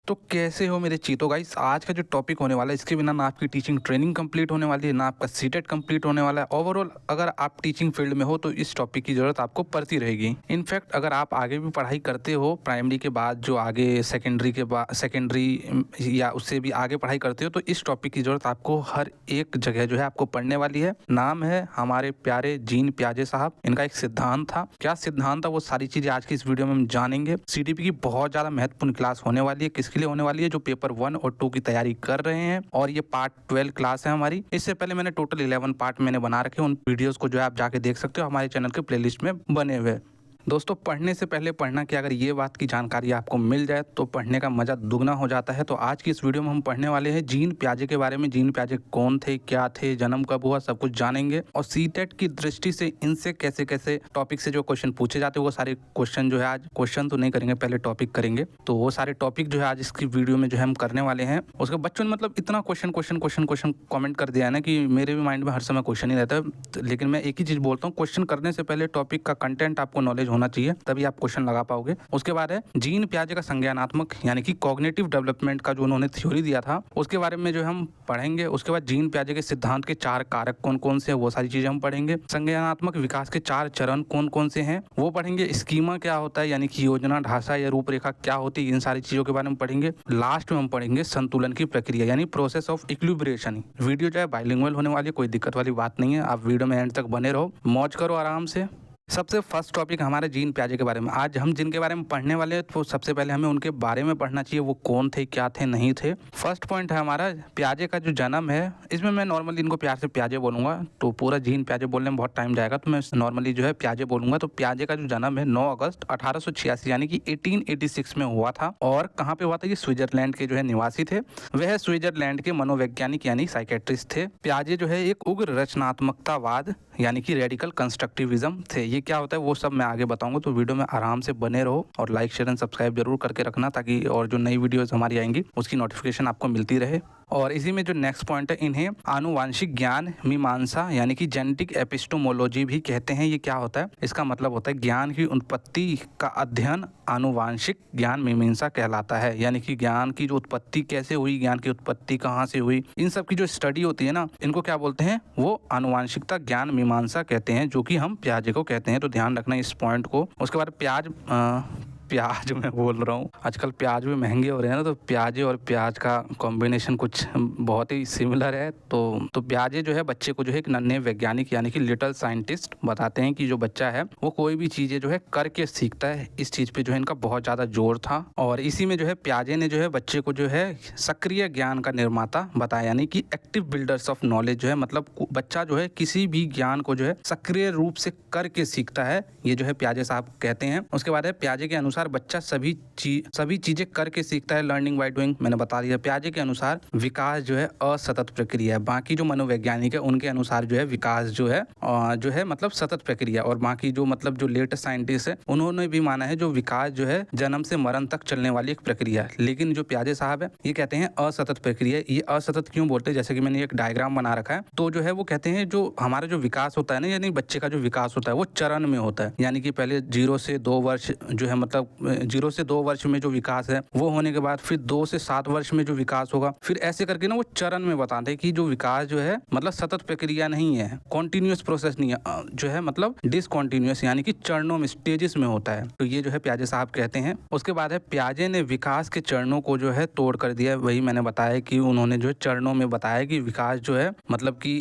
तो कैसे हो मेरे चीतो गाइस। आज का जो टॉपिक होने वाला है, इसके बिना ना आपकी टीचिंग ट्रेनिंग कंप्लीट होने वाली है, ना आपका सीटेट कंप्लीट होने वाला है। ओवरऑल अगर आप टीचिंग फील्ड में हो तो इस टॉपिक की ज़रूरत आपको पड़ती रहेगी। इनफैक्ट अगर आप आगे भी पढ़ाई करते हो, प्राइमरी के बाद जो आगे सेकेंडरी या उससे भी आगे पढ़ाई करते हो, तो इस टॉपिक की ज़रूरत आपको हर एक जगह जो है आपको पढ़ने वाली है। नाम है हमारे प्यारे जीन प्याजे साहब। इनका एक सिद्धांत था, क्या सिद्धांत था वो सारी चीज़ें आज की इस वीडियो में हम जानेंगे। सीटीपी की बहुत ज़्यादा महत्वपूर्ण क्लास होने वाली है। किसके लिए होने वाली है? जो पेपर 1 और 2 की तैयारी कर रहे हैं। और ये पार्ट 12 क्लास है हमारी। इससे पहले मैंने टोटल 11 पार्ट मैंने बना रखे, उन वीडियोस को जो है आप जाके देख सकते हो, हमारे चैनल के प्लेलिस्ट में बने हुए। दोस्तों, पढ़ने से पहले पढ़ना कि अगर ये बात की जानकारी आपको मिल जाए तो पढ़ने का मजा दुगना हो जाता है। तो आज की इस वीडियो में हम पढ़ने वाले हैं जीन प्याजे के बारे में। जीन प्याजे कौन थे, क्या थे, जन्म कब हुआ, सब कुछ जानेंगे। और सीटेट की दृष्टि से इनसे कैसे कैसे टॉपिक से जो क्वेश्चन पूछे जाते हैं, वो सारे क्वेश्चन जो है आज क्वेश्चन तो नहीं करेंगे, पहले टॉपिक करेंगे। तो वो सारे टॉपिक जो है आज इसकी वीडियो में जो है हम करने वाले हैं। उसके बच्चों ने मतलब इतना क्वेश्चन कमेंट कर दिया है ना कि मेरे भी माइंड में हर समय क्वेश्चन ही रहता है। लेकिन मैं एक ही चीज बोलता हूँ, क्वेश्चन करने से पहले टॉपिक का कंटेंट आपको नॉलेज होना चाहिए, तभी आप क्वेश्चन लगा पाओगे। उसके बाद है जीन प्याजे का संज्ञानात्मक यानी कि कॉग्निटिव डेवलपमेंट का जो उन्होंने थ्योरी दिया था, उसके बारे में जो हम पढ़ेंगे। उसके बाद जीन प्याजे के सिद्धांत के 4 कारक कौन कौन से हैं, वो सारी चीजें हम पढ़ेंगे। संज्ञानात्मक विकास के 4 चरण कौन कौन से हैं वो पढ़ेंगे। स्कीमा क्या होता है यानी कि योजना, ढांचा या रूपरेखा क्या होती है, इन सारी चीजों के बारे में पढ़ेंगे। लास्ट में हम पढ़ेंगे संतुलन की प्रक्रिया यानी प्रोसेस ऑफ इक्विलिब्रेशन। वीडियो जो है बाइलिंगुअल होने वाली है, कोई दिक्कत वाली बात नहीं है। आप वीडियो में एंड तक बने रहो, मौज करो आराम से। सबसे फर्स्ट टॉपिक हमारे जीन प्याजे के बारे में। आज हम जिनके बारे में पढ़ने वाले हैं, तो सबसे पहले हमें उनके बारे में पढ़ना चाहिए, वो कौन थे, क्या थे, नहीं थे। फर्स्ट पॉइंट है हमारा प्याजे का जो जन्म है। इसमें मैं नॉर्मली इनको प्यार से प्याजे बोलूंगा, तो पूरा जीन प्याजे बोलने में बहुत टाइम जाएगा, तो मैं नॉर्मली जो है प्याजे बोलूंगा। तो प्याजे का जो जन्म है 9 अगस्त 1886 यानी कि 1886 में हुआ था। और कहाँ पे हुआ था? ये स्विट्जरलैंड के जो है निवासी थे। वह स्विट्जरलैंड के मनोवैज्ञानिक यानी साइकेट्रिस्ट थे। प्याजे जो है एक उग्र रचनात्मकतावाद यानी कि रेडिकल कंस्ट्रक्टिविज्म थे। ये क्या होता है वो सब मैं आगे बताऊंगा, तो वीडियो में आराम से बने रहो और लाइक शेयर एंड सब्सक्राइब जरूर करके रखना, ताकि और जो नई वीडियोस हमारी आएंगी उसकी नोटिफिकेशन आपको मिलती रहे। और इसी में जो नेक्स्ट पॉइंट है, इन्हें आनुवांशिक ज्ञान मीमांसा यानी कि जेनेटिक एपिस्टोमोलॉजी भी कहते हैं। ये क्या होता है? इसका मतलब होता है ज्ञान की उत्पत्ति का अध्ययन आनुवांशिक ज्ञान मीमांसा कहलाता है। यानी कि ज्ञान की जो उत्पत्ति कैसे हुई, ज्ञान की उत्पत्ति कहाँ से हुई, इन सब की जो स्टडी होती है ना, इनको क्या बोलते हैं? वो आनुवांशिकता ज्ञान मीमांसा कहते हैं, जो कि हम प्याजे को कहते हैं। तो ध्यान रखना इस पॉइंट को। उसके बाद प्याज मैं बोल रहा हूँ, आजकल प्याज भी महंगे हो रहे हैं ना, तो प्याजे और प्याज का कॉम्बिनेशन कुछ बहुत ही सिमिलर है। तो प्याजे जो है बच्चे को जो है एक नन्हे वैज्ञानिक यानी कि लिटिल साइंटिस्ट बताते हैं कि जो बच्चा है वो कोई भी चीज़ें जो है करके सीखता है। इस चीज़ पे जो है इनका बहुत ज़्यादा जोर था। और इसी में जो है प्याजे ने जो है बच्चे को जो है सक्रिय ज्ञान का निर्माता बताया, यानी कि एक्टिव बिल्डर्स ऑफ नॉलेज जो है, मतलब बच्चा जो है किसी भी ज्ञान को जो है सक्रिय रूप से करके सीखता है। ये जो है प्याजे साहब कहते हैं। उसके बाद है प्याजे के अनुसार बच्चा सभी चीजें करके सीखता है, लर्निंग बाय डूइंग, मैंने बता दिया। प्याजे के अनुसार विकास जो है असतत प्रक्रिया है। बाकी जो मनोवैज्ञानिक है उनके अनुसार जो है विकास जो है मतलब सतत प्रक्रिया। और बाकी जो मतलब जो लेटेस्ट साइंटिस्ट है उन्होंने भी माना है जो विकास जो है जन्म से मरण तक चलने वाली एक प्रक्रिया है। लेकिन जो प्याजे साहब है ये कहते हैं असतत प्रक्रिया। ये असतत क्यों बोलते हैं? जैसे कि मैंने एक डायग्राम बना रखा है, तो जो है वो कहते हैं जो हमारा जो विकास होता है ना, यानी बच्चे का जो विकास होता है वो चरण में होता है। यानी कि पहले 0 से 2 वर्ष जो है, मतलब 0 से 2 वर्ष में जो विकास है वो होने के बाद फिर 2 से 7 वर्ष में जो विकास होगा, फिर ऐसे करके ना वो चरण में बताते हैं कि जो विकास जो है मतलब सतत प्रक्रिया नहीं है, कॉन्टिन्यूस प्रोसेस नहीं है, जो है मतलब डिसकॉन्टिन्यूस यानी कि चरणों में, स्टेजेस में होता है। तो ये जो है प्याजे साहब कहते हैं। उसके बाद है प्याजे ने विकास के चरणों को जो है तोड़ कर दिया। वही मैंने बताया कि उन्होंने जो है चरणों में बताया कि विकास जो है मतलब कि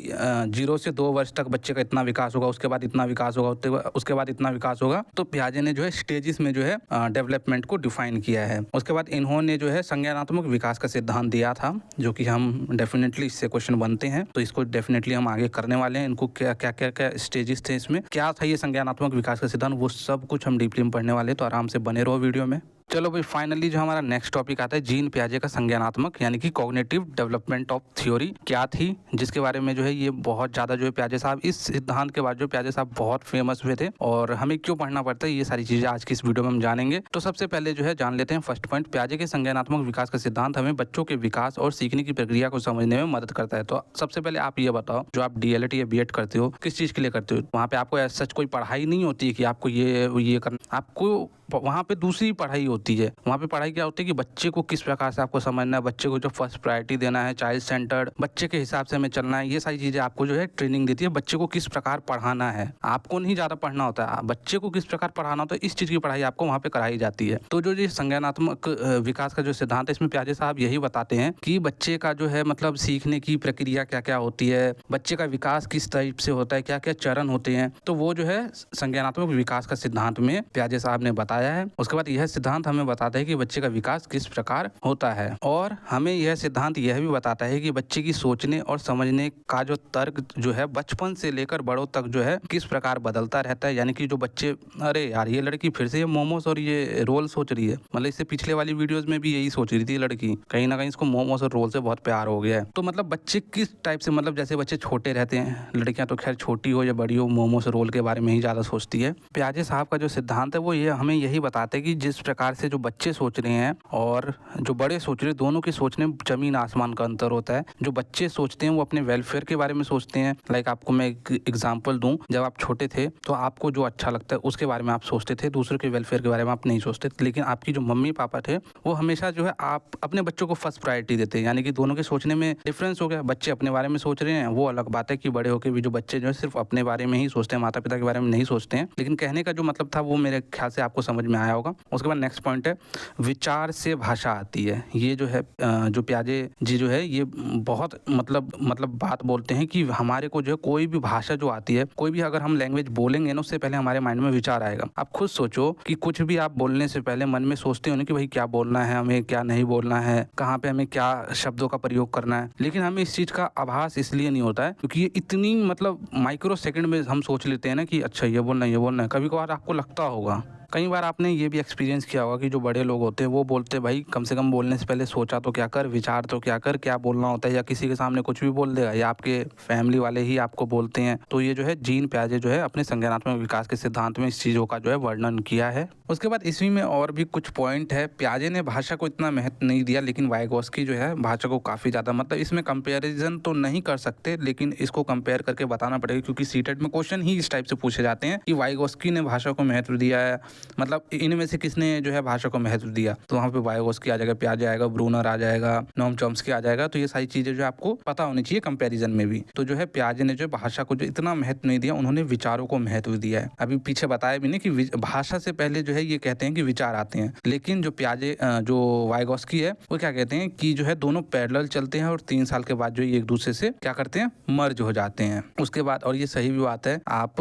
0 से 2 वर्ष तक बच्चे का इतना विकास होगा, उसके बाद इतना विकास होगा, उसके बाद इतना विकास होगा। तो प्याजे ने जो है स्टेजेस में जो है डेवलपमेंट को डिफाइन किया है। उसके बाद इन्होंने जो है संज्ञानात्मक विकास का सिद्धांत दिया था, जो कि हम डेफिनेटली इससे क्वेश्चन बनते हैं, तो इसको डेफिनेटली हम आगे करने वाले हैं। इनको क्या क्या क्या क्या स्टेजेस थे, इसमें क्या था ये संज्ञानात्मक विकास का सिद्धांत, वो सब कुछ हम डीपली में पढ़ने वाले हैं। तो आराम से बने रहो वीडियो में। चलो भाई, फाइनली जो हमारा नेक्स्ट टॉपिक आता है जीन प्याजे का संज्ञानात्मक यानी कि कॉग्निटिव डेवलपमेंट ऑफ थ्योरी क्या थी, जिसके बारे में जो है ये बहुत ज़्यादा जो है प्याजे साहब, इस सिद्धांत के बाद जो प्याजे साहब बहुत फेमस हुए थे। और हमें क्यों पढ़ना पड़ता है ये सारी चीज़ें आज की इस वीडियो में हम जानेंगे। तो सबसे पहले जो है जान लेते हैं फर्स्ट पॉइंट, प्याजे के संज्ञानात्मक विकास का सिद्धांत हमें बच्चों के विकास और सीखने की प्रक्रिया को समझने में मदद करता है। तो सबसे पहले आप ये बताओ, जो आप DLED या B.Ed करते हो किस चीज़ के लिए करते हो? वहाँ पे आपको सच कोई पढ़ाई नहीं होती है कि आपको ये करना, आपको वहाँ पे दूसरी पढ़ाई होती है। वहाँ पे पढ़ाई क्या होती है कि बच्चे को किस प्रकार से आपको समझना है, बच्चे को जो फर्स्ट प्रायोरिटी देना है, चाइल्ड सेंटर्ड, बच्चे के हिसाब से हमें चलना है, ये सारी चीज़ें आपको जो है ट्रेनिंग देती है। बच्चे को किस प्रकार पढ़ाना है, आपको नहीं ज़्यादा पढ़ना होता है, बच्चे को किस प्रकार पढ़ाना होता है, इस चीज़ की पढ़ाई आपको वहाँ पे कराई जाती है। तो जो ये संज्ञानात्मक विकास का जो सिद्धांत है, इसमें प्याजे साहब यही बताते हैं कि बच्चे का जो है मतलब सीखने की प्रक्रिया क्या क्या होती है, बच्चे का विकास किस टाइप से होता है, क्या क्या चरण होते हैं। तो वो जो है संज्ञानात्मक विकास का सिद्धांत में प्याजे साहब ने बताया है। उसके बाद यह सिद्धांत हमें बताता है कि बच्चे का विकास किस प्रकार होता है, और हमें यह सिद्धांत यह भी बताता है कि बच्चे की सोचने और समझने का जो तर्क जो है बचपन से लेकर बड़ों तक जो है किस प्रकार बदलता रहता है। यानी कि जो बच्चे, अरे यार ये लड़की फिर से ये मोमोस और ये रोल सोच रही है, मतलब इससे पिछले वाली वीडियोस में भी यही सोच रही थी लड़की, कहीं ना कहीं इसको मोमोस और रोल से बहुत प्यार हो गया है। तो मतलब बच्चे किस टाइप से, मतलब जैसे बच्चे छोटे रहते हैं, लड़कियां तो खैर छोटी हो या बड़ी हो, मोमोस रोल के बारे में ही ज़्यादा सोचती है। प्याजे साहब का जो सिद्धांत है वो ये हमें यही बताते हैं कि जिस प्रकार से जो बच्चे सोच रहे हैं और जो बड़े सोच रहे हैं, दोनों के सोचने में जमीन आसमान का अंतर होता है। जो बच्चे सोचते हैं वो अपने वेलफेयर के बारे में सोचते हैं। लाइक आपको मैं एक एग्जांपल दूं, जब आप छोटे थे तो आपको जो अच्छा लगता है उसके बारे में आप सोचते थे, दूसरों के वेलफेयर के बारे में आप नहीं सोचते थे। लेकिन आपकी जो मम्मी पापा थे वो हमेशा जो है आप अपने बच्चों को फर्स्ट प्रायोरिटी देते हैं। यानी कि दोनों के सोचने में डिफरेंस हो गया। बच्चे अपने बारे में सोच रहे हैं, वो अलग बात है कि बड़े होकर भी जो बच्चे जो है सिर्फ अपने बारे में ही सोचते हैं, माता पिता के बारे में नहीं सोचते हैं। लेकिन कहने का जो मतलब था वो मेरे ख्याल से आपको समझ में आया होगा। उसके बाद नेक्स्ट पॉइंट है, विचार से भाषा आती है। ये जो है जो प्याजे जी जो है ये बहुत मतलब बात बोलते हैं कि हमारे को जो है कोई भी भाषा जो आती है, कोई भी अगर हम लैंग्वेज बोलेंगे ना, उससे पहले हमारे माइंड में विचार आएगा। आप खुद सोचो कि कुछ भी आप बोलने से पहले मन में सोचते हो ना कि भाई क्या बोलना है, हमें क्या नहीं बोलना है, कहाँ पे हमें क्या शब्दों का प्रयोग करना है। लेकिन हमें इस चीज़ का आभास इसलिए नहीं होता है क्योंकि ये इतनी मतलब माइक्रो सेकंड में हम सोच लेते हैं ना कि अच्छा ये बोलना है, ये बोलना है। कभी कभार आपको लगता होगा, कई बार आपने ये भी एक्सपीरियंस किया होगा कि जो बड़े लोग होते हैं वो बोलते भाई कम से कम बोलने से पहले सोचा तो क्या कर, विचार तो क्या कर, क्या बोलना होता है, या किसी के सामने कुछ भी बोल देगा, या आपके फैमिली वाले ही आपको बोलते हैं। तो ये जो है जीन प्याजे जो है अपने संज्ञानात्मक विकास के सिद्धांत में इस चीज़ों का जो है वर्णन किया है। उसके बाद इसमें में और भी कुछ पॉइंट है। प्याजे ने भाषा को इतना महत्व नहीं दिया, लेकिन वाइगोस्की जो है भाषा को काफ़ी ज़्यादा, मतलब इसमें कंपेरिजन तो नहीं कर सकते, लेकिन इसको कंपेयर करके बताना पड़ेगा क्योंकि सीटेट में क्वेश्चन ही इस टाइप से पूछे जाते हैं कि वाइगोस्की ने भाषा को महत्व दिया है, मतलब इनमें से किसने जो है भाषा को महत्व दिया। तो वहाँ पे वाइगोस्की आ जाएगा, प्याजे आएगा, ब्रूनर आ जाएगा, नोम चॉम्स्की आ जाएगा। तो ये सारी चीज़ें जो आपको पता होनी चाहिए कंपैरिजन में भी। तो जो है प्याजे ने जो भाषा को जो इतना महत्व नहीं दिया, उन्होंने विचारों को महत्व दिया है। अभी पीछे बताया भी नहीं कि भाषा से पहले जो है ये कहते हैं कि विचार आते हैं, लेकिन जो प्याजे जो वाइगोस्की है वो क्या कहते हैं कि जो है दोनों पैरेलल चलते हैं और 3 साल के बाद जो एक दूसरे से क्या करते हैं, मर्ज हो जाते हैं। उसके बाद, और ये सही भी बात है, आप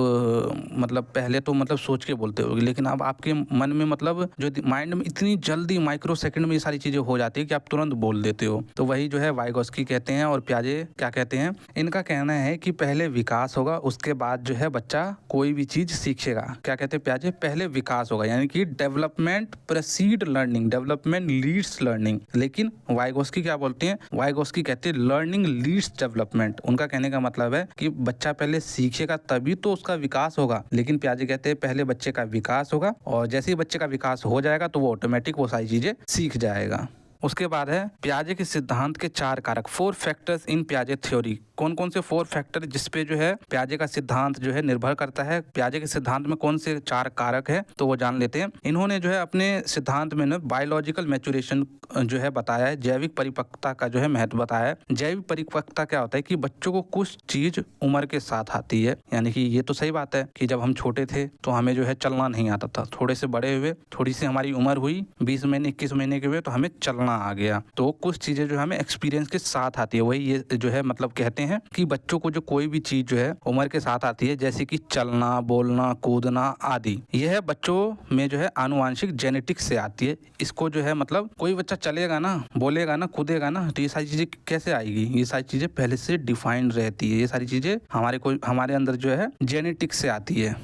मतलब पहले तो मतलब सोच के बोलते हो, लेकिन अब आपके मन में मतलब जो माइंड में इतनी जल्दी माइक्रो सेकंड में ये सारी चीजें हो जाती है कि आप तुरंत बोल देते हो। तो वही जो है वाइगोस्की कहते हैं और प्याजे क्या कहते हैं, इनका कहना है कि पहले विकास होगा, उसके बाद जो है बच्चा कोई भी चीज सीखेगा। क्या कहते हैं प्याजे, पहले विकास होगा, यानी कि development precede learning, development leads learning. लेकिन वाइगोस्की क्या बोलते हैं, वाइगोस्की कहते हैं लर्निंग लीड्स डेवलपमेंट। उनका कहने का मतलब है कि बच्चा पहले सीखेगा तभी तो उसका विकास होगा। लेकिन प्याजे कहते हैं पहले बच्चे का विकास होगा और जैसे ही बच्चे का विकास हो जाएगा तो वो ऑटोमेटिक वो सारी चीजें सीख जाएगा। उसके बाद है प्याजे के सिद्धांत के 4 कारक, 4 फैक्टर्स इन प्याजे थ्योरी। कौन कौन से 4 फैक्टर जिसपे जो है प्याजे का सिद्धांत जो है निर्भर करता है, प्याजे के सिद्धांत में कौन से 4 कारक है, तो वो जान लेते हैं। इन्होंने जो है अपने सिद्धांत में ना बायोलॉजिकल मैच्योरेशन जो है बताया है, जैविक परिपक्वता का जो है महत्व बताया है। जैविक परिपक्वता क्या होता है कि बच्चों को कुछ चीज उम्र के साथ आती है, यानी कि ये तो सही बात है कि जब हम छोटे थे तो हमें जो है चलना नहीं आता था, थोड़े से बड़े हुए, थोड़ी सी हमारी उम्र हुई, 20 महीने 21 महीने के हुए तो हमें चलना आ गया। तो कुछ चीजें जो हमें एक्सपीरियंस के साथ आती है, वही ये जो है मतलब कहते हैं कि बच्चों को जो कोई भी चीज जो है उम्र के साथ आती है, जैसे कि चलना, बोलना, कूदना आदि, यह बच्चों में जो है आनुवांशिक जेनेटिक्स से आती है। इसको जो है मतलब कोई बच्चा चलेगा ना, बोलेगा ना, कूदेगा ना, तो ये सारी चीजें कैसे आएगी, ये सारी चीजें पहले से डिफाइंड रहती है। ये सारी चीजें हमारे अंदर जो है जेनेटिक्स से आती है।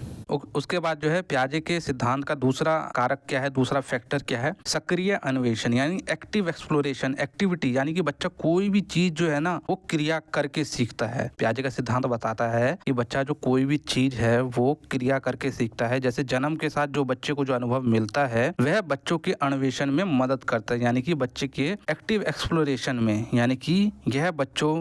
उसके बाद जो है प्याजे के सिद्धांत का दूसरा कारक क्या है, दूसरा फैक्टर क्या है, सक्रिय अन्वेषण, यानी एक्टिव एक्सप्लोरेशन, एक्टिविटी, यानी कि बच्चा कोई भी चीज जो है ना वो क्रिया करके सीखता है। प्याजे का सिद्धांत बताता है कि बच्चा जो कोई भी चीज है वो क्रिया करके सीखता है। जैसे जन्म के साथ जो बच्चे को जो अनुभव मिलता है वह बच्चों के अन्वेषण में मदद करता है, यानी कि बच्चे के एक्टिव एक्सप्लोरेशन में, यानी कि यह बच्चों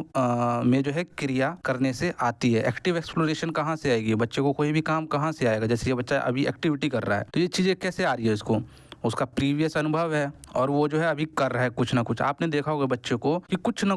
में जो है क्रिया करने से आती है। एक्टिव एक्सप्लोरेशन कहाँ से आएगी, बच्चे को कोई भी काम कहाँ कैसे आएगा। जैसे ये बच्चा अभी एक्टिविटी कर रहा है तो ये चीज़ें कैसे आ रही है इसको, उसका प्रीवियस अनुभव है और वो जो है अभी कर रहा है कुछ ना कुछ। आपने देखा होगा बच्चे को कि कुछ ना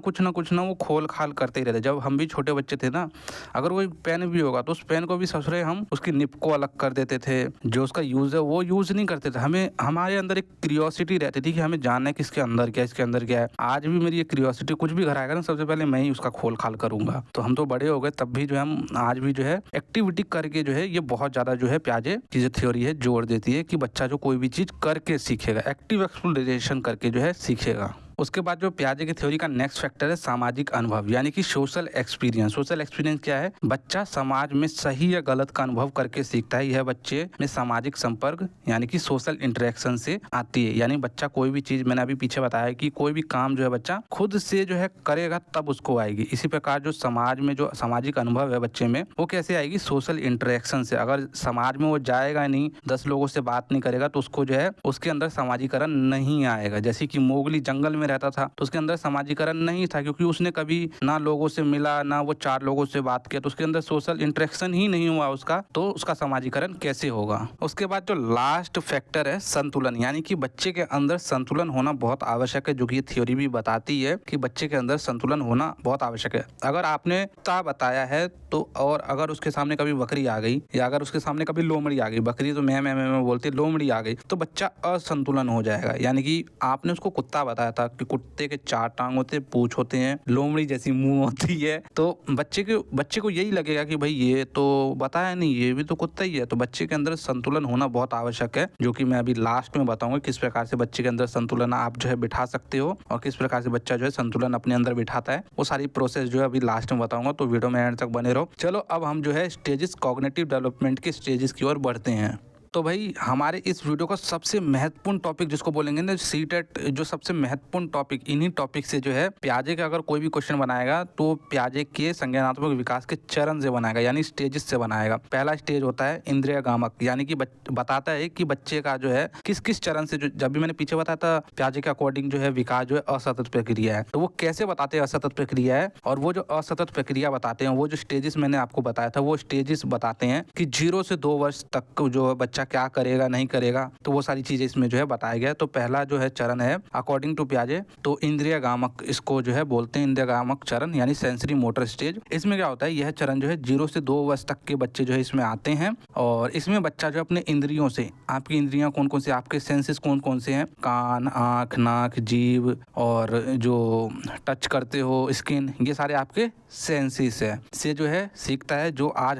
वो खोल खाल करते ही रहते। जब हम भी छोटे बच्चे थे ना, अगर कोई पेन भी होगा तो उस पेन को भी ससुरे हम उसकी निप को अलग कर देते थे, जो उसका यूज़ है वो यूज़ नहीं करते थे। हमें हमारे अंदर एक क्यूरियोसिटी रहती थी कि हमें जानना है कि इसके अंदर क्या है, इसके अंदर क्या है। आज भी मेरी ये क्यूरियोसिटी, कुछ भी घर आएगा ना सबसे पहले मैं ही उसका खोल खाल करूंगा। तो हम तो बड़े हो गए तब भी जो है हम आज भी जो है एक्टिविटी करके जो है ये बहुत ज़्यादा जो है प्याजे चीज़ें थ्योरी है जोड़ देती है कि बच्चा जो कोई भी चीज़ करके सीखेगा, एक्टिव एक्सप्लोरेशन करके जो है सीखेगा। उसके बाद जो पियाजे की थ्योरी का नेक्स्ट फैक्टर है सामाजिक अनुभव, यानी कि सोशल एक्सपीरियंस। सोशल एक्सपीरियंस क्या है? बच्चा समाज में सही या गलत का अनुभव करके सीखता है। यह बच्चे में सामाजिक संपर्क यानी कि सोशल इंटरेक्शन से आती है। यानी बच्चा कोई भी चीज, मैंने अभी पीछे बताया कि कोई भी काम जो है बच्चा खुद से जो है करेगा तब उसको आएगी। इसी प्रकार जो समाज में जो सामाजिक अनुभव है बच्चे में, वो कैसे आएगी? सोशल इंटरेक्शन से। अगर समाज में वो जाएगा नहीं, 10 लोगों से बात नहीं करेगा तो उसको जो है उसके अंदर सामाजिकरण नहीं आएगा। जैसे कि मोगली जंगल में रहता था तो उसके अंदर सामाजिकरण नहीं था, क्योंकि उसने कभी ना लोगों से मिला, ना वो 4 लोगों से बात किया, तो उसके अंदर सोशल इंटरेक्शन ही नहीं हुआ उसका, तो उसका सामाजिकरण कैसे होगा? उसके बाद जो लास्ट फैक्टर है संतुलन, यानी कि बच्चे के अंदर संतुलन होना बहुत आवश्यक है, जो कि ये थ्योरी भी बताती है कि बच्चे के अंदर संतुलन होना बहुत आवश्यक है। अगर आपने ता बताया है तो, और अगर उसके सामने कभी बकरी आ गई या अगर उसके सामने कभी लोमड़ी आ गई, बकरी तो मैं बोलती, लोमड़ी आ गई तो बच्चा असंतुलन हो जाएगा। यानी कि आपने उसको कुत्ता बताया था कि कुत्ते के 4 टांग होते, पूंछ होते हैं, लोमड़ी जैसी मुंह होती है, तो बच्चे को यही लगेगा कि भाई ये तो बताया नहीं, ये भी तो कुत्ता ही है। तो बच्चे के अंदर संतुलन होना बहुत आवश्यक है, जो कि मैं अभी लास्ट में बताऊंगा किस प्रकार से बच्चे के अंदर संतुलन आप जो है बिठा सकते हो और किस प्रकार से बच्चा जो है संतुलन अपने अंदर बिठाता है। वो सारी प्रोसेस जो है अभी लास्ट में बताऊंगा, तो वीडियो में एंड तक बने रहो। चलो अब हम जो है स्टेजेस, कॉग्निटिव डेवलपमेंट के स्टेजेस की ओर बढ़ते हैं। तो भाई हमारे इस वीडियो का सबसे महत्वपूर्ण टॉपिक जिसको बोलेंगे ना सीटेट, जो सबसे महत्वपूर्ण टॉपिक, इन्हीं टॉपिक से जो है पियाजे का अगर कोई भी क्वेश्चन बनाएगा तो पियाजे के संज्ञानात्मक विकास के चरण से बनाएगा, यानी स्टेजेस से बनाएगा। पहला स्टेज होता है इंद्रिय गामक, यानी कि बताता है कि बच्चे का जो है किस किस चरण से, जो जब भी मैंने पीछे बताया था पियाजे के अकॉर्डिंग जो है विकास जो है असतत प्रक्रिया है, तो वो कैसे बताते हैं असतत प्रक्रिया है। और वो जो असतत प्रक्रिया बताते हैं, वो जो स्टेजेस मैंने आपको बताया था, वो स्टेजेस बताते हैं कि 0 से 2 वर्ष तक जो बच्चा क्या करेगा नहीं करेगा, तो वो सारी चीजें इसमें जो है बताया गया। तो पहला जो है चरण है अकॉर्डिंग टू पियाजे, तो इंद्रिय गामक इसको जो है बोलते हैं, इंद्रिय गामक चरण यानी सेंसरी मोटर स्टेज। इसमें क्या होता है, यह चरण जो है 0 से 2 वर्ष तक के बच्चे जो है इसमें आते हैं और इसमें बच्चा जो अपने इंद्रियों से, आपकी इंद्रियां कौन कौन सी, आपके सेंसेस कौन कौन से हैं, कान, आँख, नाक, जीभ और जो टच करते हो स्किन, ये सारे आपके सेंसेस है, से जो है सीखता है जो आज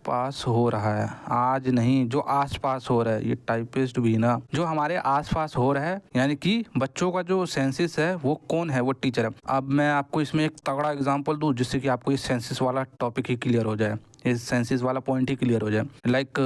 पास हो रहा है, आज नहीं जो आस पास हो रहा है, ये टाइपिस्ट भी ना, जो हमारे आस पास हो रहा है, यानी कि बच्चों का जो सेंसिस है वो कौन है, वो टीचर है। अब मैं आपको इसमें एक तगड़ा एग्जांपल दूं जिससे कि आपको ये सेंसिस वाला टॉपिक ही क्लियर हो जाए, ये सेंसिस वाला पॉइंट ही क्लियर हो जाए। लाइक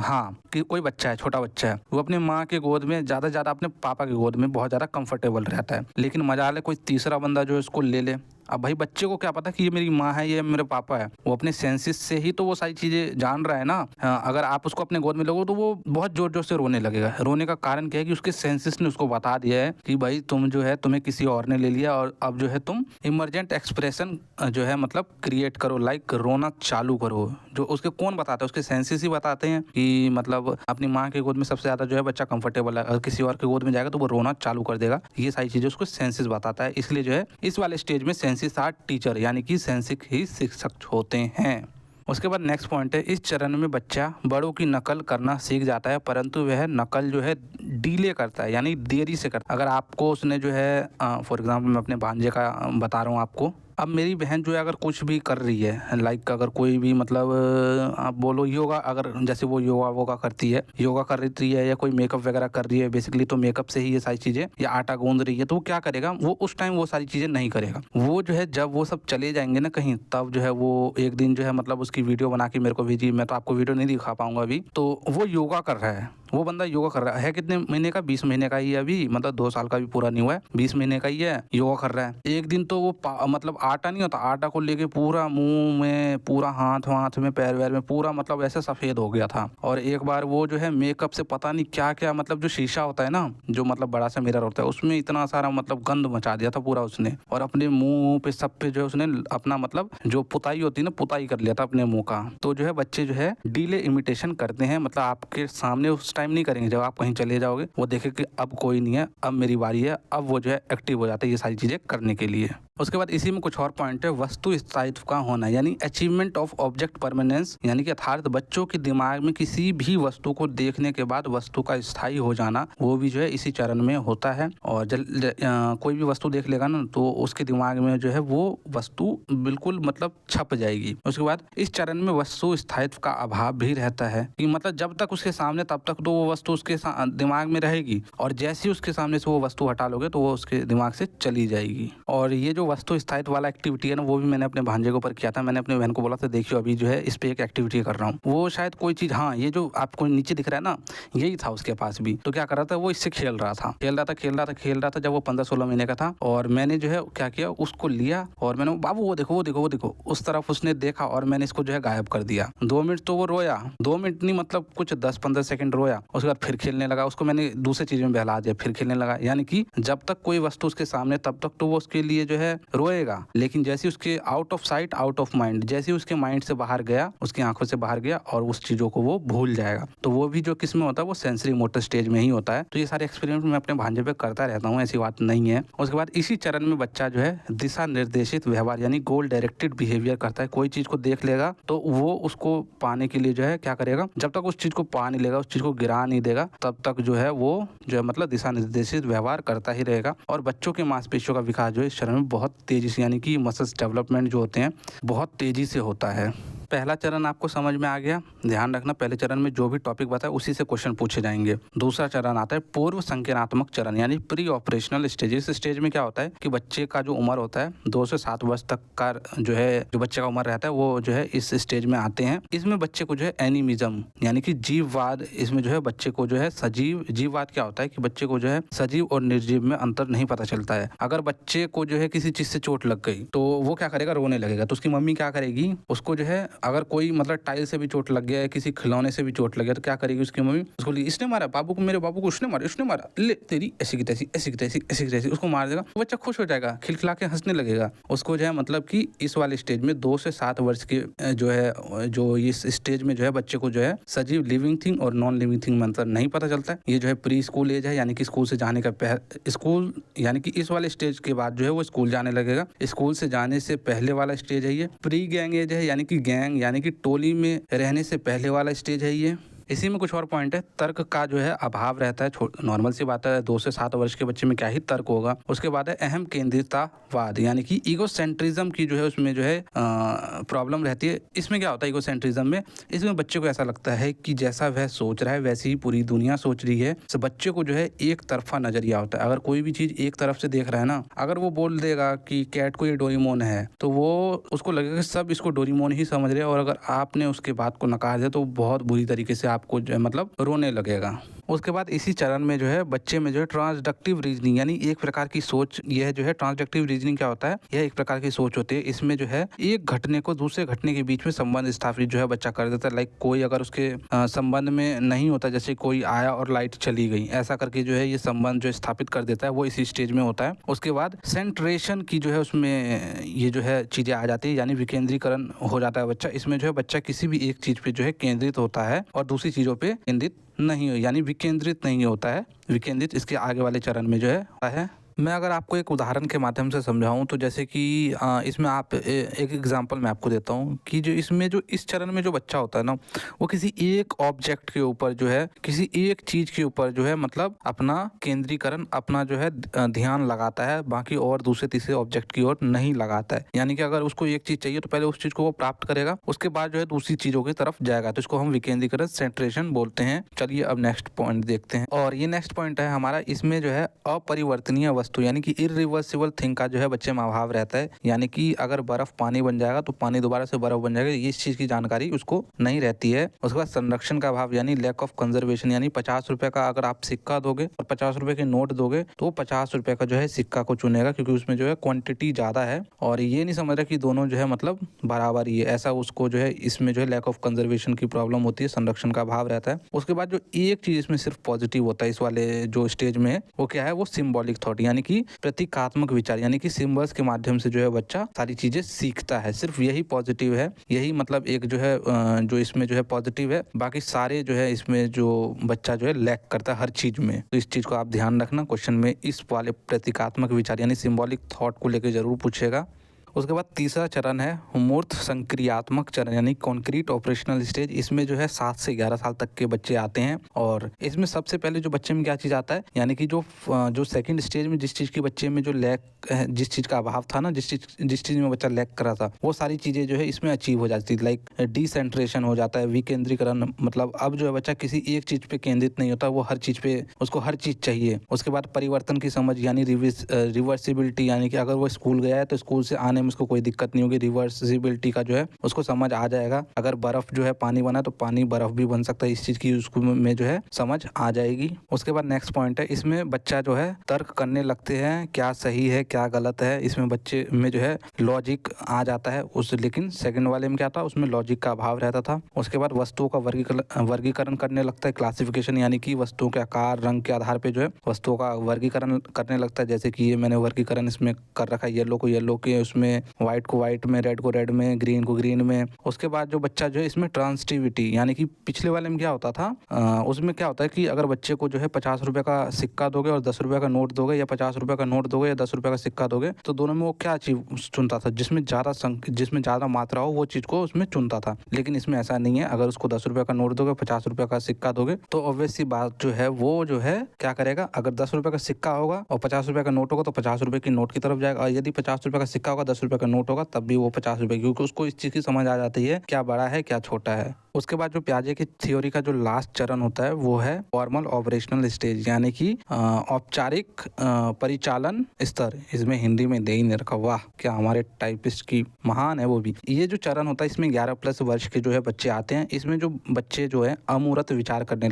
हाँ, कि कोई बच्चा है, छोटा बच्चा है, वो अपने माँ के गोद में ज़्यादा अपने पापा की गोद में बहुत ज़्यादा कंफर्टेबल रहता है, लेकिन मजाल है कोई तीसरा बंदा जो है इसको ले ले। अब भाई बच्चे को क्या पता कि ये मेरी माँ है, ये मेरे पापा है, वो अपने सेंसेस से ही तो वो सारी चीज़ें जान रहा है ना। अगर आप उसको अपने गोद में लोगे तो वो बहुत जोर जोर से रोने लगेगा। रोने का कारण क्या है कि उसके सेंसेस ने उसको बता दिया है कि भाई तुम जो है, तुम्हें किसी और ने ले लिया और अब जो है तुम इमरजेंट एक्सप्रेशन जो है मतलब क्रिएट करो, लाइक रोना चालू करो। जो उसके कौन बताता है, उसके सेंसेस ही बताते हैं कि मतलब अपनी माँ के गोद में सबसे ज़्यादा जो है बच्चा कंफर्टेबल है, अगर किसी और के गोद में जाएगा तो वो रोना चालू कर देगा। ये सारी चीज़ें उसको सेंसेस बताता है। इसलिए जो है इस वाले स्टेज में सेंसेस आर टीचर, यानी कि सेंसिक ही शिक्षक होते हैं। उसके बाद नेक्स्ट पॉइंट है, इस चरण में बच्चा बड़ों की नकल करना सीख जाता है, परंतु वह नकल जो है डिले करता है, यानी देरी से करता है। अगर आपको उसने जो है फॉर एग्जांपल मैं अपने भांजे का बता रहा हूँ आपको, अब मेरी बहन जो है अगर कुछ भी कर रही है, लाइक अगर कोई भी मतलब आप बोलो योगा, अगर जैसे वो योगा करती है, योगा कर रही है या कोई मेकअप वगैरह कर रही है, बेसिकली तो मेकअप से ही ये सारी चीज़ें, या आटा गूंद रही है, तो वो क्या करेगा, वो उस टाइम वो सारी चीज़ें नहीं करेगा। वो जो है जब वो सब चले जाएंगे ना कहीं, तब जो है वो एक दिन जो है मतलब उसकी वीडियो बना के मेरे को भेजी, मैं तो आपको वीडियो नहीं दिखा पाऊंगा अभी, तो वो योगा कर रहा है, वो बंदा योगा कर रहा है कितने महीने का, 20 महीने का ही है अभी, मतलब 2 साल का भी पूरा नहीं हुआ है, 20 महीने का ही है, योगा कर रहा है। एक दिन तो वो मतलब आटा नहीं होता, आटा को लेके पूरा मुंह में, पूरा हाथ में, पैर वैर में पूरा मतलब ऐसे सफेद हो गया था। और एक बार वो जो है मेकअप से पता नहीं क्या क्या, मतलब जो शीशा होता है ना, जो मतलब बड़ा सा मिरर होता है, उसमें इतना सारा मतलब गंद मचा दिया था पूरा उसने। और अपने मुंह पे सब पे जो है उसने अपना मतलब जो पुताई होती है ना, पुताई कर लिया था अपने मुंह का। तो जो है बच्चे जो है डीले इमिटेशन करते हैं, मतलब आपके सामने उस टाइम नहीं करेंगे, जब आप कहीं चले जाओगे वो देखे कि अब कोई नहीं है, अब मेरी बारी है, अब वो जो है एक्टिव हो जाता है ये सारी चीजें करने के लिए। उसके बाद इसी में कुछ और पॉइंट है, वस्तु स्थायित्व का होना, यानी अचीवमेंट ऑफ ऑब्जेक्ट परमानेंस, यानी कि अर्थात बच्चों के दिमाग में किसी भी वस्तु को देखने के बाद वस्तु का स्थायी हो जाना, वो भी जो है इसी चरण में होता है। और कोई भी वस्तु देख लेगा ना तो उसके दिमाग में जो है वो वस्तु बिल्कुल मतलब छप जाएगी। उसके बाद इस चरण में वस्तु स्थायित्व का अभाव भी रहता है, कि मतलब जब तक उसके सामने तब तक तो वो वस्तु उसके दिमाग में रहेगी, और जैसे ही उसके सामने से वो वस्तु हटा लोगे तो वो उसके दिमाग से चली जाएगी। और ये जो वस्तु स्थायित्व वाला एक्टिविटी है ना, वो भी मैंने अपने भांजे के ऊपर किया था। मैंने अपने बहन को बोला था देखियो अभी जो है इस पे एक एक्टिविटी कर रहा हूँ। वो शायद कोई चीज, हाँ ये जो आपको नीचे दिख रहा है ना, यही था उसके पास भी। तो क्या कर रहा था वो, इससे खेल रहा था जब वो 15-16 महीने का था। और मैंने जो है क्या किया, उसको लिया और मैंने, बाबू वो देखो उस तरफ उसने देखा, और मैंने इसको जो है गायब कर दिया। 2 मिनट तो वो रोया, 2 मिनट नहीं मतलब कुछ 10-15 सेकंड रोया। उसके बाद फिर खेलने लगा, उसको मैंने दूसरी चीज में बहला दिया, फिर खेलने लगा। यानी कि जब तक कोई वस्तु उसके सामने तब तक तो वो उसके लिए जो है रोएगा, लेकिन जैसे उसके out of sight out of mind, जैसे उसके माइंड से बाहर गया, उसकी आंखों से बाहर गया, और उस चीजों को वो भूल जाएगा। तो वो भी जो किस में होता है, वो सेंसरी मोटर स्टेज में ही होता है। तो ये सारे एक्सपेरिमेंट मैं अपने भांजे पे करता रहता हूँ, ऐसी बात नहीं है। उसके बाद इसी चरण में बच्चा जो है दिशा निर्देशित व्यवहार यानी गोल डायरेक्टेड बिहेवियर करता है। कोई चीज को देख लेगा तो वो उसको पाने के लिए जो है क्या करेगा, जब तक उस चीज को पा नहीं लेगा, उस चीज को गिरा नहीं देगा, तब तक जो है वो जो है मतलब दिशा निर्देशित व्यवहार करता ही रहेगा। और बच्चों के मांसपेशियों का विकास जो है इस चरण में बहुत तेजी से, यानी कि मसल्स डेवलपमेंट जो होते हैं बहुत तेजी से होता है। पहला चरण आपको समझ में आ गया। ध्यान रखना, पहले चरण में जो भी टॉपिक बताए उसी से क्वेश्चन पूछे जाएंगे। दूसरा चरण आता है पूर्व संज्ञानात्मक चरण यानी प्री ऑपरेशनल स्टेज। इस स्टेज में क्या होता है कि बच्चे का जो उम्र होता है 2 से 7 वर्ष तक का जो है जो बच्चे का उम्र रहता है वो जो है इस स्टेज में आते हैं। इसमें बच्चे को जो है एनिमिज्म यानी कि जीववाद, इसमें जो है बच्चे को जो है जीववाद क्या होता है कि बच्चे को जो है सजीव और निर्जीव में अंतर नहीं पता चलता है। अगर बच्चे को जो है किसी चीज से चोट लग गई तो वो क्या करेगा, रोने लगेगा। तो उसकी मम्मी क्या करेगी, उसको जो है अगर कोई मतलब टाइल से भी चोट लग गया है, किसी खिलौने से भी चोट लग गया, तो क्या करेगी उसकी मम्मी, उसको इसने मारा बाबू को, मेरे बाबू को उसने मारा, ले तेरी ऐसी की तैसी उसको मार देगा। तो बच्चा खुश हो जाएगा, खिलखिला के हंसने लगेगा। उसको जो है मतलब कि इस वाले स्टेज में 2 से 7 वर्ष के जो है जो इस स्टेज में जो है बच्चे को जो है सजीव लिविंग थिंग और नॉन लिविंग थिंग में अंतर नहीं पता चलता है। ये जो है प्री स्कूल एज है, यानी कि स्कूल से जाने का स्कूल, यानी कि इस वाले स्टेज के बाद जो है वो स्कूल जाने लगेगा। स्कूल से जाने से पहले वाला स्टेज है ये। प्री गैंग एज है, यानी कि गैंग यानी कि टोली में रहने से पहले वाला स्टेज है ये। इसी में कुछ और पॉइंट है, तर्क का जो है अभाव रहता है। नॉर्मल सी बात है, 2 से 7 वर्ष के बच्चे में क्या ही तर्क होगा। उसके बाद है अहम केंद्रिततावाद यानी कि ईगोसेंट्रिज्म की जो है उसमें जो है प्रॉब्लम रहती है। इसमें क्या होता है ईगोसेंट्रिज्म में, इसमें बच्चे को ऐसा लगता है कि जैसा वह सोच रहा है वैसी ही पूरी दुनिया सोच रही है। तो बच्चे को जो है एक तरफा नजरिया होता है। अगर कोई भी चीज एक तरफ से देख रहा है ना, अगर वो बोल देगा कि कैट को ये डोरेमोन है तो वो उसको लगेगा कि सब इसको डोरेमोन ही समझ रहे हैं, और अगर आपने उसके बात को नकार दिया तो बहुत बुरी तरीके से आपको जो है मतलब रोने लगेगा। उसके बाद इसी चरण में जो है बच्चे में जो है ट्रांसडक्टिव रीजनिंग यानी एक प्रकार की सोच, यह जो है ट्रांसडक्टिव रीजनिंग क्या होता है, यह एक प्रकार की सोच होती है। इसमें जो है एक घटने को दूसरे घटने के बीच में संबंध स्थापित जो है बच्चा कर देता है। लाइक कोई अगर उसके संबंध में नहीं होता, जैसे कोई आया और लाइट चली गई, ऐसा करके जो है ये संबंध जो स्थापित कर देता है, वो इसी स्टेज में होता है। उसके बाद सेंट्रेशन की जो है उसमें ये जो है चीजें आ जाती है, यानी विकेंद्रीकरण हो जाता है बच्चा। इसमें जो है बच्चा किसी भी एक चीज पे जो है केंद्रित होता है और दूसरी चीजों पे केंद्रित नहीं हो, यानी विकेंद्रित नहीं होता है। विकेंद्रित इसके आगे वाले चरण में जो है। मैं अगर आपको एक उदाहरण के माध्यम से समझाऊं तो जैसे कि इसमें आप एक एग्जांपल मैं आपको देता हूं कि जो इसमें जो इस चरण में जो बच्चा होता है ना, वो किसी एक ऑब्जेक्ट के ऊपर जो है, किसी एक चीज के ऊपर जो है मतलब अपना केंद्रीकरण, अपना जो है ध्यान लगाता है, बाकी और दूसरे तीसरे ऑब्जेक्ट की ओर नहीं लगाता है। यानी कि अगर उसको एक चीज चाहिए तो पहले उस चीज को वो प्राप्त करेगा, उसके बाद जो है दूसरी चीजों की तरफ जाएगा। तो इसको हम विकेंद्रीकरण सेंट्रेशन बोलते हैं। चलिए अब नेक्स्ट पॉइंट देखते हैं, और ये नेक्स्ट पॉइंट है हमारा, इसमें जो है अपरिवर्तनीय वस्तु यानी कि इरिवर्सिबल थिंग का जो है बच्चे में अभाव रहता है, यानी कि अगर बर्फ पानी बन जाएगा तो पानी दोबारा से बर्फ बन जाएगा, इस चीज की जानकारी उसको नहीं रहती है। उसके बाद संरक्षण का अभाव यानी लैक ऑफ कंजर्वेशन, यानी 50 रुपए का अगर आप सिक्का दोगे और 50 रुपए के नोट दोगे तो 50 रुपए का जो है सिक्का को चुनेगा, क्योंकि उसमें जो है क्वांटिटी ज्यादा है और ये नहीं समझ रहा कि दोनों जो है मतलब बराबर ही है, ऐसा उसको जो है इसमें जो है लैक ऑफ कंजर्वेशन की प्रॉब्लम होती है, संरक्षण का अभाव रहता है। उसके बाद जो एक चीज इसमें सिर्फ पॉजिटिव होता है इस वाले जो स्टेज में है, वो क्या है, वो सिंबॉलिक थॉट यानी कि प्रतीकात्मक विचार, यानी कि सिंबल्स के माध्यम से जो है बच्चा सारी चीजें सीखता है। सिर्फ यही पॉजिटिव है, यही मतलब एक जो है जो इसमें जो है पॉजिटिव है, बाकी सारे जो है इसमें जो बच्चा जो है लैक करता है हर चीज में। तो इस चीज को आप ध्यान रखना, क्वेश्चन में इस वाले प्रतीकात्मक विचार यानी सिंबॉलिक थॉट को लेकर जरूर पूछेगा। उसके बाद तीसरा चरण है मूर्त संक्रियात्मक चरण यानी कॉन्क्रीट ऑपरेशनल स्टेज। इसमें जो है 7 से 11 साल तक के बच्चे आते हैं और इसमें सबसे पहले जो बच्चे में क्या चीज़ आता है, यानी कि जो सेकंड स्टेज में जिस चीज़ के बच्चे में जो लैक, जिस चीज़ का अभाव था ना, जिस चीज़ में बच्चा लैक कर रहा था, वो सारी चीज़ें जो है इसमें अचीव हो जाती है। लाइक डिसेंट्रेशन हो जाता है, विकेंद्रीकरण, मतलब अब जो है बच्चा किसी एक चीज़ पे केंद्रित नहीं होता, वो हर चीज़ पे उसको हर चीज़ चाहिए। उसके बाद परिवर्तन की समझ यानी रिवर्सिबिलिटी, यानी कि अगर वो स्कूल गया है तो स्कूल से आने में उसको कोई दिक्कत नहीं होगी, रिवर्सिबिलिटी का जो है उसको समझ आ जाएगा। अगर बर्फ जो है पानी बना तो पानी बर्फ भी बन सकता है, इस चीज की उसको में जो है समझ आ जाएगी। उसके बाद नेक्स्ट पॉइंट है, इसमें बच्चा जो है तर्क करने लगते हैं, क्या सही है क्या गलत है, इसमें बच्चे में जो है लॉजिक आ जाता है उस, लेकिन सेकंड वाले में क्या था, उसमें लॉजिक का अभाव रहता था। उसके बाद वस्तुओं का वर्गीकरण करने लगता है, क्लासिफिकेशन, यानी कि वस्तुओं के आकार रंग के आधार पे जो है वस्तुओं का वर्गीकरण करने लगता है। जैसे कि ये मैंने वर्गीकरण इसमें कर रखा है, येलो को येलो के उसमें, व्हाइट को व्हाइट में, रेड को रेड में, ग्रीन को ग्रीन में। उसके बाद जो बच्चा जो है इसमें ट्रांसिटिविटी, यानी कि पिछले वाले में क्या होता था, उसमें क्या होता है कि अगर बच्चे को जो है 50 रुपए का सिक्का दोगे और 10 रुपए का नोट दोगे, या 50 रुपए का नोट दोगे या 10 रुपए का सिक्का दोगे, तो दोनों में वो क्या चीज चुनता था, जिसमें ज्यादा मात्रा हो वो चीज को उसमें चुनता था। लेकिन इसमें ऐसा नहीं है, अगर उसको 10 रुपए का नोट दोगे, 50 रुपए का सिक्का दोगे, तो ऑब्वियस सी बात जो है वो जो है क्या करेगा, अगर 10 रुपए का सिक्का होगा और 50 रुपए का नोट होगा तो 50 रुपए की नोट की तरफ जाएगा, और यदि 50 रुपए का सिक्का होगा 10 रुपए का नोट होगा तब भी वो 50 रुपए, क्योंकि उसको इस चीज की समझ आ जाती है क्या बड़ा है क्या छोटा है। उसके बाद जो पियाजे की थ्योरी का जो लास्ट चरण होता है वो है फॉर्मल ऑपरेशनल स्टेज, यानी कि औपचारिक परिचालन स्तर। इसमें हिंदी में दे ही नहीं रखा, वाह क्या हमारे टाइपिस्ट की महान है वो भी। ये जो चरण होता है इसमें 11+ वर्ष के जो है बच्चे आते हैं। इसमें जो बच्चे जो है अमूर्त विचार करने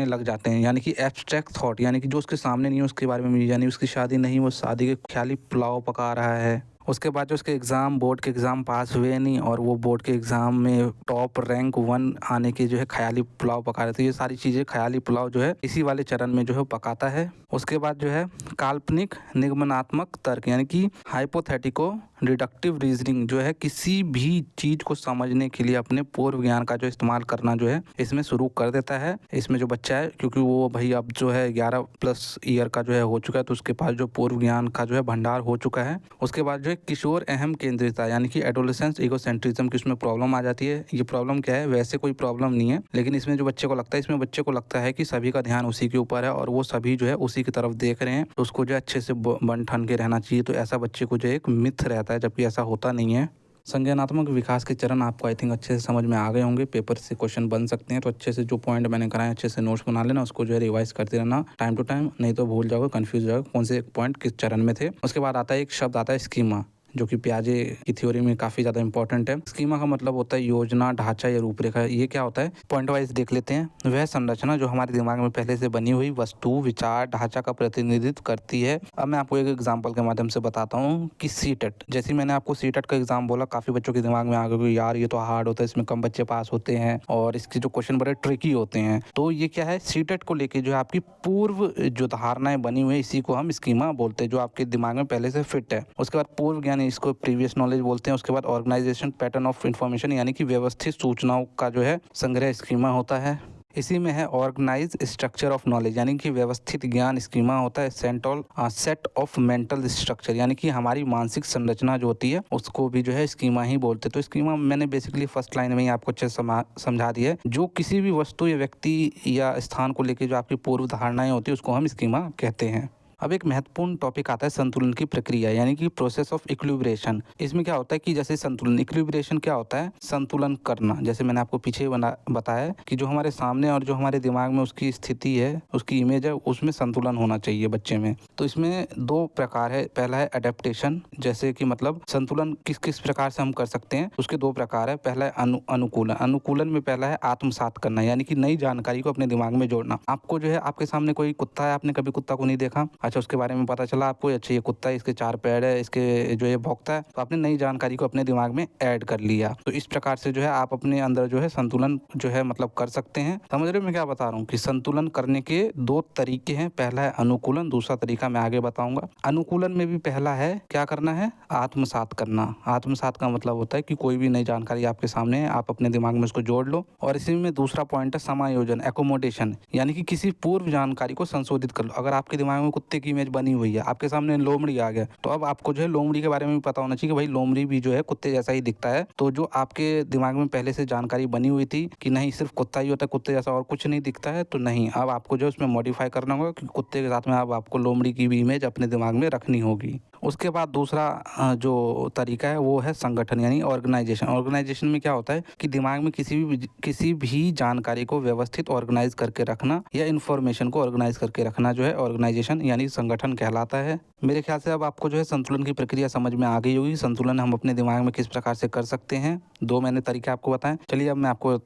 लग जाते हैं, यानी कि एब्स्ट्रैक्ट थॉट, यानी कि जो उसके सामने नहीं है उसके बारे में, यानी उसकी शादी नहीं, वो शादी के ख्याली पुलाव पका रहा है। उसके बाद जो उसके एग्जाम, बोर्ड के एग्जाम पास हुए नहीं और वो बोर्ड के एग्जाम में टॉप रैंक 1 आने के जो है ख्याली पुलाव पका रहे थे। ये सारी चीजें ख्याली पुलाव जो है इसी वाले चरण में जो है पकाता है। उसके बाद जो है काल्पनिक निगमनात्मक तर्क, यानी कि हाइपोथेटिको डिडक्टिव रीजनिंग, जो है किसी भी चीज को समझने के लिए अपने पूर्व ज्ञान का जो इस्तेमाल करना जो है इसमें शुरू कर देता है। इसमें जो बच्चा है, क्योंकि वो भाई अब जो है 11+ ईयर का जो है हो चुका है, तो उसके पास जो पूर्व ज्ञान का जो है भंडार हो चुका है। उसके बाद जो है किशोर अहम केंद्रितता, यानी कि एडोलेसेंस इगोसेंट्रिज्म की उसमें प्रॉब्लम आ जाती है। ये प्रॉब्लम क्या है, वैसे कोई प्रॉब्लम नहीं है, लेकिन इसमें जो बच्चे को लगता है, इसमें बच्चे को लगता है कि सभी का ध्यान उसी के ऊपर है और वो सभी जो है उसी की तरफ देख रहे हैं, तो उसको जो अच्छे से बन ठन के रहना चाहिए। तो ऐसा बच्चे को जो एक मिथ रहता है, जबकि ऐसा होता नहीं है। संज्ञानात्मक विकास के चरण आपको आई थिंक अच्छे से समझ में आ गए होंगे, पेपर से क्वेश्चन बन सकते हैं, तो अच्छे से जो पॉइंट मैंने कराए अच्छे से नोट्स बना लेना, उसको जो है रिवाइज करते रहना टाइम टू टाइम, नहीं तो भूल जाओगे, कंफ्यूज हो जाओगे कौन से पॉइंट किस चरण में थे। उसके बाद आता है एक शब्द आता है स्कीमा, जो कि पियाजे की थ्योरी में काफी ज्यादा इंपॉर्टेंट है। स्कीमा का मतलब होता है योजना, ढांचा या रूपरेखा। ये क्या होता है, पॉइंट वाइज देख लेते हैं। वह संरचना जो हमारे दिमाग में पहले से बनी हुई वस्तु, विचार, ढांचा का प्रतिनिधित्व करती है। अब मैं आपको एक एग्जांपल के माध्यम से बताता हूँ कि सीटेट, जैसे मैंने आपको सीटेट का एग्जाम बोला, काफी बच्चों के दिमाग में आ गया यार ये तो हार्ड होता है, इसमें कम बच्चे पास होते हैं और इसके जो क्वेश्चन बड़े ट्रिकी होते हैं। तो ये क्या है, सीटेट को लेके जो है आपकी पूर्व जो धारणाएं बनी हुई है, इसी को हम स्कीमा बोलते हैं, जो आपके दिमाग में पहले से फिट है। उसके बाद पूर्व ज्ञान, इसको प्रीवियस नॉलेज बोलते हैं। उसके बाद ऑर्गेनाइजेशन पैटर्न ऑफ इंफॉर्मेशन, यानी कि व्यवस्थित सूचनाओं का जो है संग्रह स्कीमा होता है। इसी में है ऑर्गेनाइज स्ट्रक्चर ऑफ नॉलेज, यानी कि व्यवस्थित ज्ञान स्कीमा होता है। सेट ऑफ मेंटल स्ट्रक्चर, यानी कि हमारी मानसिक संरचना जो होती है उसको भी जो है स्कीमा ही बोलते हैं। तो स्कीमा मैंने बेसिकली फर्स्ट लाइन में ही आपको अच्छे से समझा दिया है। जो किसी भी वस्तु या व्यक्ति या स्थान को लेकर जो आपकी पूर्व धारणाएं होती है उसको हम स्कीमा कहते हैं। अब एक महत्वपूर्ण टॉपिक आता है संतुलन की प्रक्रिया यानी कि प्रोसेस ऑफ इक्विलिब्रेशन। इसमें क्या होता है कि जैसे संतुलन, इक्विलिब्रेशन क्या होता है? संतुलन करना। जैसे मैंने आपको पीछे बताया कि जो हमारे सामने और जो हमारे दिमाग में उसकी स्थिति है, उसकी इमेज है, उसमें संतुलन होना चाहिए बच्चे में। तो इसमें दो प्रकार है। पहला है अडेप्टेशन, जैसे कि मतलब संतुलन किस किस प्रकार से हम कर सकते हैं, उसके दो प्रकार है। पहला है अनुकूलन। अनुकूलन में पहला है आत्मसात करना, यानी कि नई जानकारी को अपने दिमाग में जोड़ना। आपको जो है, आपके सामने कोई कुत्ता है, आपने कभी कुत्ता को नहीं देखा, अच्छा उसके बारे में पता चला आपको, अच्छा ये कुत्ता है, इसके 4 पैर है, इसके जो ये भौंकता है, तो आपने नई जानकारी को अपने दिमाग में ऐड कर लिया। तो इस प्रकार से जो है आप अपने अंदर जो है संतुलन जो है मतलब कर सकते हैं। समझ रहे हो मैं क्या बता रहा हूँ कि संतुलन करने के दो तरीके हैं। पहला है अनुकूलन, दूसरा तरीका मैं आगे बताऊंगा। अनुकूलन में भी पहला है क्या करना है? आत्मसात करना। आत्मसात का मतलब होता है कि कोई भी नई जानकारी आपके सामने है, आप अपने दिमाग में उसको जोड़ लो। और इसी में दूसरा पॉइंट है समायोजन, एकोमोडेशन, यानी कि किसी पूर्व जानकारी को संशोधित कर लो। अगर आपके दिमाग में कुत्ते की इमेज बनी हुई है, आपके सामने लोमड़ी आ गया, तो अब आपको जो है लोमड़ी के बारे में भी पता होना चाहिए कि भाई लोमड़ी भी जो है कुत्ते जैसा ही दिखता है। तो जो आपके दिमाग में पहले से जानकारी बनी हुई थी कि नहीं सिर्फ कुत्ता ही होता है, कुत्ते जैसा और कुछ नहीं दिखता है, तो नहीं, अब आपको जो उसमें मॉडिफाई करना होगा कि कुत्ते के साथ में अब आपको लोमड़ी की भी इमेज अपने दिमाग में रखनी होगी। उसके बाद दूसरा जो तरीका है वो है संगठन यानी ऑर्गेनाइजेशन। ऑर्गेनाइजेशन में क्या होता है कि दिमाग में किसी भी जानकारी को व्यवस्थित ऑर्गेनाइज करके रखना या इन्फॉर्मेशन को ऑर्गेनाइज करके रखना जो है ऑर्गेनाइजेशन यानी संगठन कहलाता है। मेरे ख्याल से अब आपको जो है संतुलन की प्रक्रिया समझ में आ गई होगी। संतुलन हम अपने दिमाग में किस प्रकार से कर सकते हैं, दो मैंने तरीके आपको बताएं। चलिए अब मैं आपको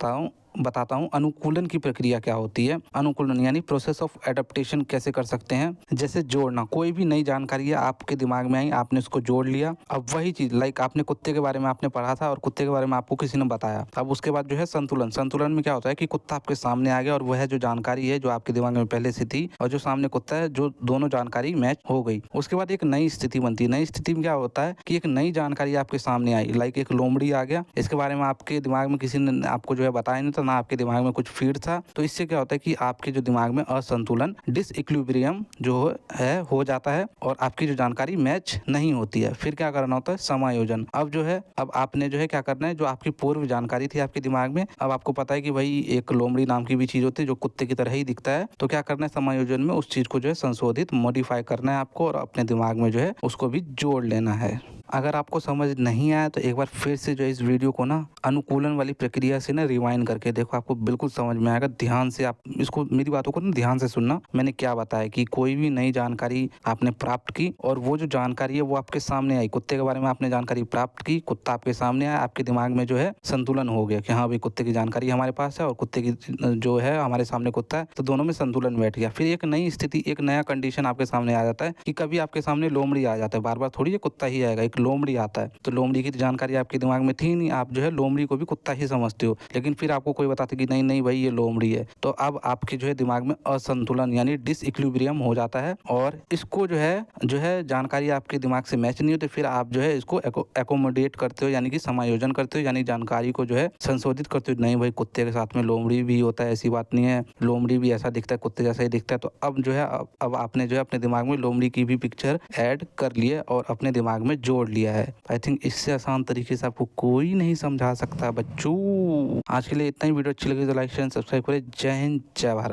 बताता हूँ अनुकूलन की प्रक्रिया क्या होती है। अनुकूलन यानी प्रोसेस ऑफ एडेप्टेशन कैसे कर सकते हैं? जैसे जोड़ना, कोई भी नई जानकारी है आपके दिमाग में आई, आपने उसको जोड़ लिया। अब वही चीज लाइक आपने कुत्ते के बारे में आपने पढ़ा था और कुत्ते के बारे में आपको किसी ने बताया। अब उसके बाद जो है संतुलन। संतुलन में क्या होता है कि कुत्ता आपके सामने आ गया और वह जो जानकारी है जो आपके दिमाग में पहले से थी और जो सामने कुत्ता है, जो दोनों जानकारी मैच हो गई। उसके बाद एक नई स्थिति बनती है। नई स्थिति में क्या होता है कि एक नई जानकारी आपके सामने आई, लाइक एक लोमड़ी आ गया, इसके बारे में आपके दिमाग में किसी ने आपको जो है बताया नहीं था, ना आपके दिमाग में कुछ फीड था। तो इससे क्या होता है कि आपके जो दिमाग में असंतुलन, डिसइक्विलिब्रियम जो है हो जाता है और आपकी जो जानकारी मैच नहीं होती है। फिर क्या करना होता है? समायोजन। अब जो है, अब आपने जो है क्या करना है, जो आपकी पूर्व जानकारी थी आपके दिमाग में, अब आपको पता है कि भाई एक लोमड़ी नाम की भी चीज होती है जो कुत्ते की तरह ही दिखता है। तो क्या करना है? समायोजन में उस चीज को जो है संशोधित, मॉडिफाई करना है आपको और अपने दिमाग में जो है उसको भी जोड़ लेना है। अगर आपको समझ नहीं आया तो एक बार फिर से जो इस वीडियो को ना अनुकूलन वाली प्रक्रिया से ना रिवाइंड करके देखो, आपको बिल्कुल समझ में आएगा। ध्यान से आप इसको, मेरी बातों को ना ध्यान से सुनना। मैंने क्या बताया कि कोई भी नई जानकारी आपने प्राप्त की और वो जो जानकारी है वो आपके सामने आई। कुत्ते के बारे में आपने जानकारी प्राप्त की, कुत्ता आपके सामने आया, आपके दिमाग में जो है संतुलन हो गया कि हाँ भाई कुत्ते की जानकारी हमारे पास है और कुत्ते की जो है हमारे सामने कुत्ता है, तो दोनों में संतुलन बैठ गया। फिर एक नई स्थिति, एक नया कंडीशन आपके सामने आ जाता है कि कभी आपके सामने लोमड़ी आ जाता है, बार बार थोड़ी ये कुत्ता ही आएगा, एक लोमड़ी आता है। तो लोमड़ी की जानकारी आपके दिमाग में थी नहीं, आप जो है लोमड़ी को भी कुत्ता ही समझते हो, लेकिन फिर आपको कोई बताता कि नहीं नहीं भाई ये लोमड़ी है। तो अब आपके जो है दिमाग में असंतुलन यानी डिसइक्विलिब्रियम हो जाता है और इसको जो है जानकारी आपके दिमाग से मैच नहीं होती। फिर आप जो है इसको एकोमोडेट करते हो यानी कि समायोजन करते हो, यानी जानकारी को जो है संशोधित करते हो। नहीं भाई कुत्ते के साथ में लोमड़ी भी होता है, ऐसी बात नहीं है, लोमड़ी भी ऐसा दिखता है, कुत्ते जैसा ही दिखता है। तो अब जो है अब आपने जो है अपने दिमाग में लोमड़ी की भी पिक्चर ऐड कर लिया और अपने दिमाग में जोड़ लिया है। आई थिंक इससे आसान तरीके से आपको कोई नहीं समझा सकता बच्चों। आज के लिए इतना ही। वीडियो अच्छी लगी तो लाइक शेयर सब्सक्राइब करें। जय हिंद, जय भारत।